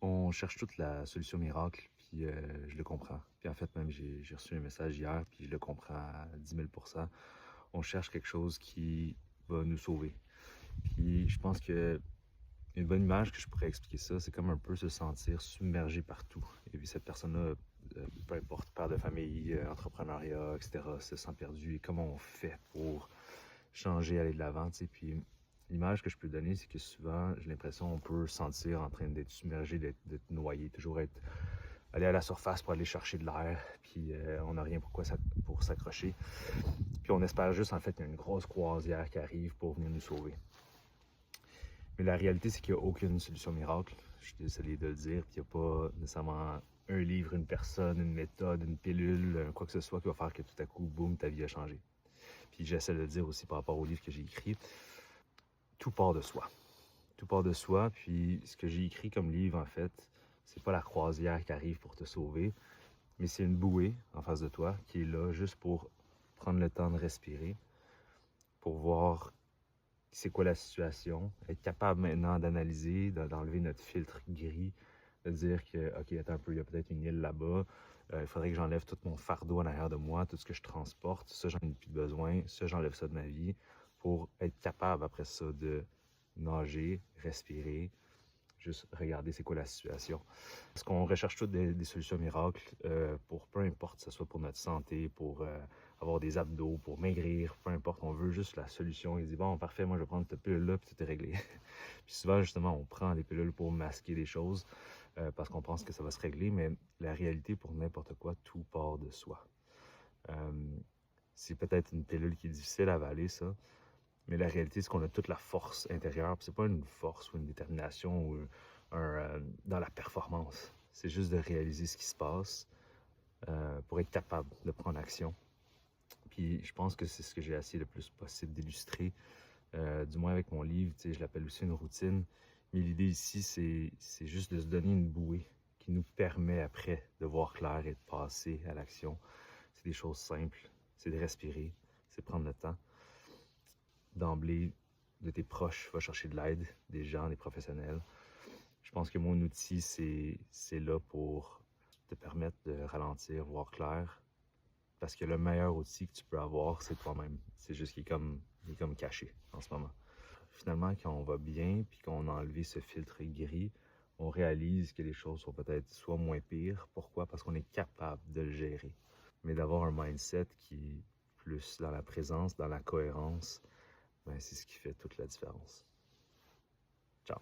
On cherche toute la solution miracle, puis je le comprends. Puis en fait, même j'ai reçu un message hier, puis je le comprends à 10 000 %. On cherche quelque chose qui va nous sauver. Puis je pense que une bonne image que je pourrais expliquer ça, c'est comme un peu se sentir submergé partout. Et puis cette personne-là, peu importe, père de famille, entrepreneuriat, etc., se sent perdu. Et comment on fait pour changer, aller de l'avant, tu sais. Puis l'image que je peux donner, c'est que souvent, j'ai l'impression qu'on peut se sentir en train d'être submergé, d'être noyé, toujours aller à la surface pour aller chercher de l'air, puis on n'a rien pour s'accrocher. Puis on espère juste en fait qu'il y a une grosse croisière qui arrive pour venir nous sauver. Mais la réalité, c'est qu'il n'y a aucune solution miracle. Je suis désolé de le dire. Puis il n'y a pas nécessairement un livre, une personne, une méthode, une pilule, quoi que ce soit qui va faire que tout à coup, boum, ta vie a changé. Puis j'essaie de le dire aussi par rapport au livre que j'ai écrit. Tout part de soi. Tout part de soi. Puis ce que j'ai écrit comme livre, en fait, c'est pas la croisière qui arrive pour te sauver, mais c'est une bouée en face de toi qui est là juste pour prendre le temps de respirer, pour voir c'est quoi la situation, être capable maintenant d'analyser, d'enlever notre filtre gris, de dire que, OK, attends un peu, il y a peut-être une île là-bas, il faudrait que j'enlève tout mon fardeau en arrière de moi, tout ce que je transporte, ça, j'en ai plus besoin, ça, j'enlève ça de ma vie, pour être capable après ça de nager, respirer, juste regarder c'est quoi la situation. Parce qu'on recherche toutes des solutions miracles pour peu importe, que ce soit pour notre santé, pour avoir des abdos, pour maigrir, peu importe, on veut juste la solution. Il dit bon, parfait, moi je vais prendre cette pilule-là, puis tout est réglé. Puis souvent, justement, on prend des pilules pour masquer des choses parce qu'on pense que ça va se régler, mais la réalité pour n'importe quoi, tout part de soi. C'est peut-être une pilule qui est difficile à avaler, ça, mais la réalité, c'est qu'on a toute la force intérieure. C'est pas une force ou une détermination ou dans la performance. C'est juste de réaliser ce qui se passe pour être capable de prendre action. Puis je pense que c'est ce que j'ai essayé le plus possible d'illustrer, du moins avec mon livre. Tu sais, je l'appelle aussi une routine. Mais l'idée ici, c'est juste de se donner une bouée qui nous permet après de voir clair et de passer à l'action. C'est des choses simples. C'est de respirer, c'est prendre le temps. D'emblée, de tes proches, va chercher de l'aide, des gens, des professionnels. Je pense que mon outil, c'est là pour te permettre de ralentir, voir clair. Parce que le meilleur outil que tu peux avoir, c'est toi-même. C'est juste qu'il est comme caché en ce moment. Finalement, quand on va bien, puis qu'on a enlevé ce filtre gris, on réalise que les choses sont peut-être soit moins pires. Pourquoi? Parce qu'on est capable de le gérer. Mais d'avoir un mindset qui est plus dans la présence, dans la cohérence, ben, c'est ce qui fait toute la différence. Ciao.